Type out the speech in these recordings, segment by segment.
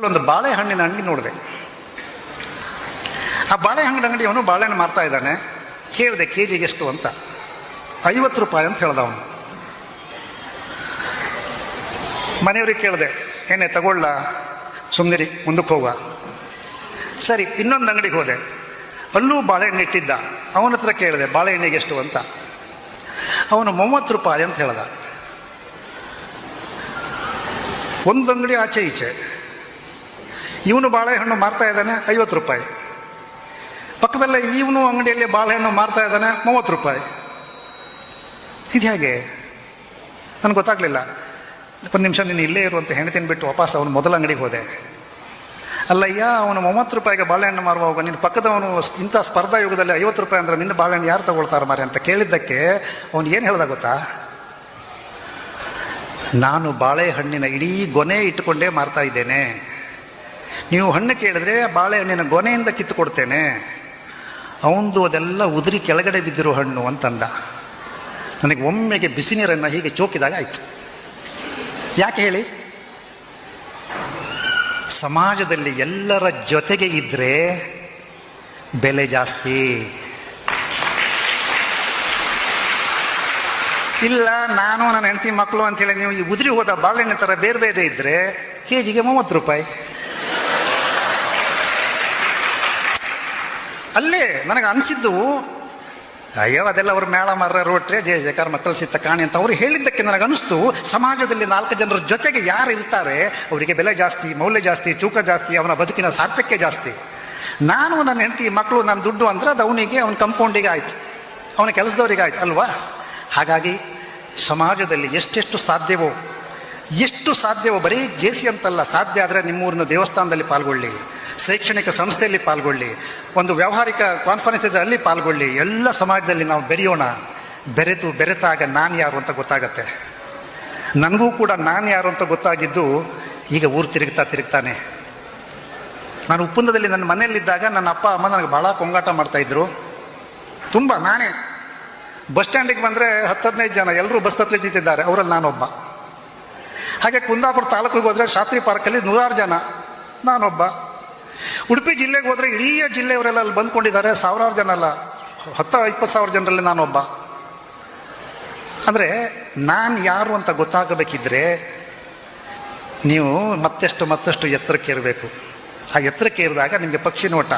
ಒಂದು ಬಾಳೆಹಣ್ಣಿನ ಅಂಗಡಿ ನೋಡಿದೆ. ಆ ಬಾಳೆಹಣ್ಣಿನ ಅಂಗಡಿಯವನು ಬಾಳೆಹಣ್ಣು ಮಾರ್ತಾ ಇದ್ದಾನೆ. ಕೇಳಿದೆ ಕೆ ಜಿಗೆ ಎಷ್ಟು ಅಂತ. 50 ರೂಪಾಯಿ ಅಂತ ಹೇಳ್ದ ಅವನು. ಮನೆಯವ್ರಿಗೆ ಕೇಳಿದೆ, ಏನೇ ತಗೊಳ್ಳ, ಸುಮ್ಮನಿರಿ, ಮುಂದಕ್ಕೆ ಹೋಗುವ. ಸರಿ, ಇನ್ನೊಂದು ಅಂಗಡಿಗೆ ಹೋದೆ. ಅಲ್ಲೂ ಬಾಳೆಹಣ್ಣು ಇಟ್ಟಿದ್ದ. ಅವನ ಹತ್ರ ಕೇಳಿದೆ ಬಾಳೆಹಣ್ಣಿಗೆ ಎಷ್ಟು ಅಂತ. ಅವನು 30 ರೂಪಾಯಿ ಅಂತ ಹೇಳ್ದ. ಒಂದು ಅಂಗಡಿ ಆಚೆ ಈಚೆ ಇವನು ಬಾಳೆಹಣ್ಣು ಮಾರ್ತಾ ಇದ್ದಾನೆ 50 ರೂಪಾಯಿ. ಪಕ್ಕದಲ್ಲೇ ಇವನು ಅಂಗಡಿಯಲ್ಲಿ ಬಾಳೆಹಣ್ಣು ಮಾರ್ತಾ ಇದ್ದಾನೆ 30 ರೂಪಾಯಿ. ಇದು ಹೇಗೆ ನನಗೆ ಗೊತ್ತಾಗಲಿಲ್ಲ. ಒಂದು ನಿಮಿಷ ನೀನು ಇಲ್ಲೇ ಇರುವಂಥ ಹೆಣ್ತಿನ ಬಿಟ್ಟು ವಾಪಸ್ ಅವನು ಮೊದಲ ಅಂಗಡಿಗೆ ಹೋದೆ. ಅಲ್ಲಯ್ಯ, ಅವನು 30 ರೂಪಾಯಿಗೆ ಬಾಳೆಹಣ್ಣು ಮಾರುವಾಗ ನಿನ್ನ ಪಕ್ಕದವನು ಇಂಥ ಸ್ಪರ್ಧಾ ಯುಗದಲ್ಲಿ 50 ರೂಪಾಯಿ ಅಂದರೆ ನಿನ್ನ ಬಾಳೆಹಣ್ಣು ಯಾರು ತಗೊಳ್ತಾರೆ ಮಾರೆ ಅಂತ ಕೇಳಿದ್ದಕ್ಕೆ ಅವನು ಏನು ಹೇಳ್ದ ಗೊತ್ತಾ? ನಾನು ಬಾಳೆಹಣ್ಣಿನ ಇಡೀ ಗೊನೆ ಇಟ್ಟುಕೊಂಡೇ ಮಾರ್ತಾ ಇದ್ದೇನೆ. ನೀವು ಹಣ್ಣು ಕೇಳಿದ್ರೆ ಬಾಳೆಹಣ್ಣಿನ ಗೊನೆಯಿಂದ ಕಿತ್ತು ಕೊಡ್ತೇನೆ. ಅವನದು ಅದೆಲ್ಲ ಉದುರಿ ಕೆಳಗಡೆ ಬಿದ್ದಿರೋ ಹಣ್ಣು ಅಂತಂದ. ನನಗೆ ಒಮ್ಮೆಗೆ ಬಿಸಿ ನೀರನ್ನು ಹೀಗೆ ಚೋಕಿದಾಗ ಆಯಿತು. ಯಾಕೆ ಹೇಳಿ? ಸಮಾಜದಲ್ಲಿ ಎಲ್ಲರ ಜೊತೆಗೆ ಇದ್ದರೆ ಬೆಲೆ ಜಾಸ್ತಿ. ಇಲ್ಲ, ನಾನು ನನ್ನ ಹೆಂಡತಿ ಮಕ್ಕಳು ಅಂತೇಳಿ ನೀವು ಈ ಉದುರಿ ಹೋದ ಬಾಳೆಹಣ್ಣು ಥರ ಬೇರೆ ಬೇರೆ ಇದ್ದರೆ ಕೆ ಜಿಗೆ 30 ರೂಪಾಯಿ. ಅಲ್ಲೇ ನನಗೆ ಅನಿಸಿದ್ದು, ಅಯ್ಯೋ ಅದೆಲ್ಲ ಅವ್ರ ಮೇಳ ಮರ್ರ ರೋಟ್ರೆ ಜಯ ಜಯಕಾರ ಮಕ್ಕಳು ಸಿತ್ತ ಕಾಣಿ ಅಂತ ಅವ್ರು ಹೇಳಿದ್ದಕ್ಕೆ ನನಗೆ ಅನಿಸ್ತು, ಸಮಾಜದಲ್ಲಿ 4 ಜನರ ಜೊತೆಗೆ ಯಾರು ಇರ್ತಾರೆ ಅವರಿಗೆ ಬೆಲೆ ಜಾಸ್ತಿ, ಮೌಲ್ಯ ಜಾಸ್ತಿ, ತೂಕ ಜಾಸ್ತಿ, ಅವನ ಬದುಕಿನ ಸಾರ್ಥಕ್ಯ ಜಾಸ್ತಿ. ನಾನು ನನ್ನ ಹೆಂಡತಿ ಮಕ್ಕಳು ನನ್ನ ದುಡ್ಡು ಅಂದರೆ ಅದು ಅವನಿಗೆ, ಅವನ ಕಂಪೌಂಡಿಗೆ ಆಯಿತು, ಅವನ ಕೆಲಸದವರಿಗೆ ಆಯ್ತು ಅಲ್ವಾ? ಹಾಗಾಗಿ ಸಮಾಜದಲ್ಲಿ ಎಷ್ಟು ಸಾಧ್ಯವೋ ಬರೀ ಜೇಸಿ ಅಂತಲ್ಲ, ಸಾಧ್ಯ ಆದರೆ ನಿಮ್ಮೂರಿನ ದೇವಸ್ಥಾನದಲ್ಲಿ ಪಾಲ್ಗೊಳ್ಳಿ, ಶೈಕ್ಷಣಿಕ ಸಂಸ್ಥೆಯಲ್ಲಿ ಪಾಲ್ಗೊಳ್ಳಿ, ಒಂದು ವ್ಯಾವಹಾರಿಕ ಕಾನ್ಫರೆನ್ಸ್ ಇದ್ದರೆ ಅಲ್ಲಿ ಪಾಲ್ಗೊಳ್ಳಿ. ಎಲ್ಲ ಸಮಾಜದಲ್ಲಿ ನಾವು ಬೆರೆಯೋಣ. ಬೆರೆತಾಗ ನಾನು ಯಾರು ಅಂತ ಗೊತ್ತಾಗತ್ತೆ. ನನಗೂ ಕೂಡ ನಾನು ಯಾರು ಅಂತ ಗೊತ್ತಾಗಿದ್ದು ಈಗ ಊರು ತಿರುಗ್ತಾನೆ. ನಾನು ಉಪ್ಪುಂದದಲ್ಲಿ ನನ್ನ ಮನೆಯಲ್ಲಿದ್ದಾಗ ನನ್ನ ಅಪ್ಪ ಅಮ್ಮ ನನಗೆ ಭಾಳ ಕೊಂಗಾಟ ಮಾಡ್ತಾಯಿದ್ರು. ತುಂಬ ನಾನೇ ಬಸ್ ಸ್ಟ್ಯಾಂಡಿಗೆ ಬಂದರೆ 10-15 ಜನ ಎಲ್ಲರೂ ಬಸ್ ಹತ್ತಲಿ ನಿಂತಿದ್ದಾರೆ, ಅವರಲ್ಲಿ ನಾನೊಬ್ಬ. ಹಾಗೆ ಕುಂದಾಪುರ ತಾಲೂಕಿಗೆ ಹೋದರೆ ಶಾಸ್ತ್ರಿ ಪಾರ್ಕಲ್ಲಿ 100 ಜನ, ನಾನೊಬ್ಬ. ಉಡುಪಿ ಜಿಲ್ಲೆಗೆ ಹೋದರೆ ಇಡೀ ಜಿಲ್ಲೆಯವರೆಲ್ಲ ಅಲ್ಲಿ ಬಂದ್ಕೊಂಡಿದ್ದಾರೆ, 1000 ಜನ ಅಲ್ಲ, 10-20 ಸಾವಿರ ಜನರಲ್ಲಿ ನಾನೊಬ್ಬ. ಅಂದರೆ ನಾನು ಯಾರು ಅಂತ ಗೊತ್ತಾಗಬೇಕಿದ್ರೆ ನೀವು ಮತ್ತಷ್ಟು ಎತ್ತರಕ್ಕೆ ಏರಬೇಕು. ಆ ಎತ್ತರಕ್ಕೆ ಏರಿದಾಗ ನಿಮಗೆ ಪಕ್ಷಿ ನೋಟ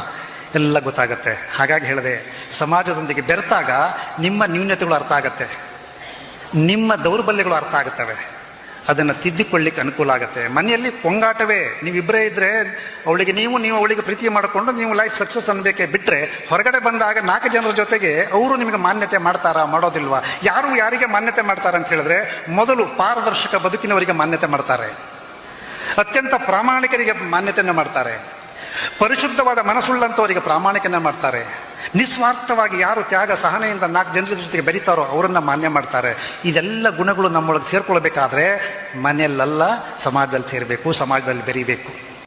ಎಲ್ಲ ಗೊತ್ತಾಗತ್ತೆ. ಹಾಗಾಗಿ ಹೇಳಿದೆ, ಸಮಾಜದೊಂದಿಗೆ ಬೆರೆತಾಗ ನಿಮ್ಮ ನ್ಯೂನತೆಗಳು ಅರ್ಥ ಆಗತ್ತೆ, ನಿಮ್ಮ ದೌರ್ಬಲ್ಯಗಳು ಅರ್ಥ ಆಗುತ್ತವೆ, ಅದನ್ನು ತಿದ್ದಿಕೊಳ್ಳಿಕ್ಕೆ ಅನುಕೂಲ ಆಗುತ್ತೆ. ಮನೆಯಲ್ಲಿ ಪೊಂಗಾಟವೇ, ನೀವಿಬ್ಬರೇ ಇದ್ದರೆ ಅವಳಿಗೆ ನೀವು ಅವಳಿಗೆ ಪ್ರೀತಿ ಮಾಡಿಕೊಂಡು ನೀವು ಲೈಫ್ ಸಕ್ಸಸ್ ಅನ್ಬೇಕೇ ಬಿಟ್ಟರೆ, ಹೊರಗಡೆ ಬಂದಾಗ 4 ಜನರ ಜೊತೆಗೆ ಅವರು ನಿಮಗೆ ಮಾನ್ಯತೆ ಮಾಡ್ತಾರಾ, ಮಾಡೋದಿಲ್ವಾ? ಯಾರಿಗೆ ಮಾನ್ಯತೆ ಮಾಡ್ತಾರೆ ಅಂತ ಹೇಳಿದ್ರೆ, ಮೊದಲು ಪಾರದರ್ಶಕ ಬದುಕಿನವರಿಗೆ ಮಾನ್ಯತೆ ಮಾಡ್ತಾರೆ, ಅತ್ಯಂತ ಪ್ರಾಮಾಣಿಕರಿಗೆ ಮಾನ್ಯತೆಯನ್ನು ಮಾಡ್ತಾರೆ, ಪರಿಶುದ್ಧವಾದ ಮನಸ್ಸುಳ್ಳಂಥವರಿಗೆ ಪ್ರಾಮಾಣಿಕನ ಮಾಡ್ತಾರೆ, ನಿಸ್ವಾರ್ಥವಾಗಿ ಯಾರು ತ್ಯಾಗ ಸಹನೆಯಿಂದ 4 ಜನರ ಜೊತೆಗೆ ಬೆರೀತಾರೋ ಅವರನ್ನು ಮಾನ್ಯ ಮಾಡ್ತಾರೆ. ಇದೆಲ್ಲ ಗುಣಗಳು ನಮ್ಮೊಳಗೆ ಸೇರ್ಕೊಳ್ಬೇಕಾದ್ರೆ ಮನೆಯಲ್ಲೆಲ್ಲ ಸಮಾಜದಲ್ಲಿ ಸೇರಬೇಕು, ಸಮಾಜದಲ್ಲಿ ಬೆರೀಬೇಕು.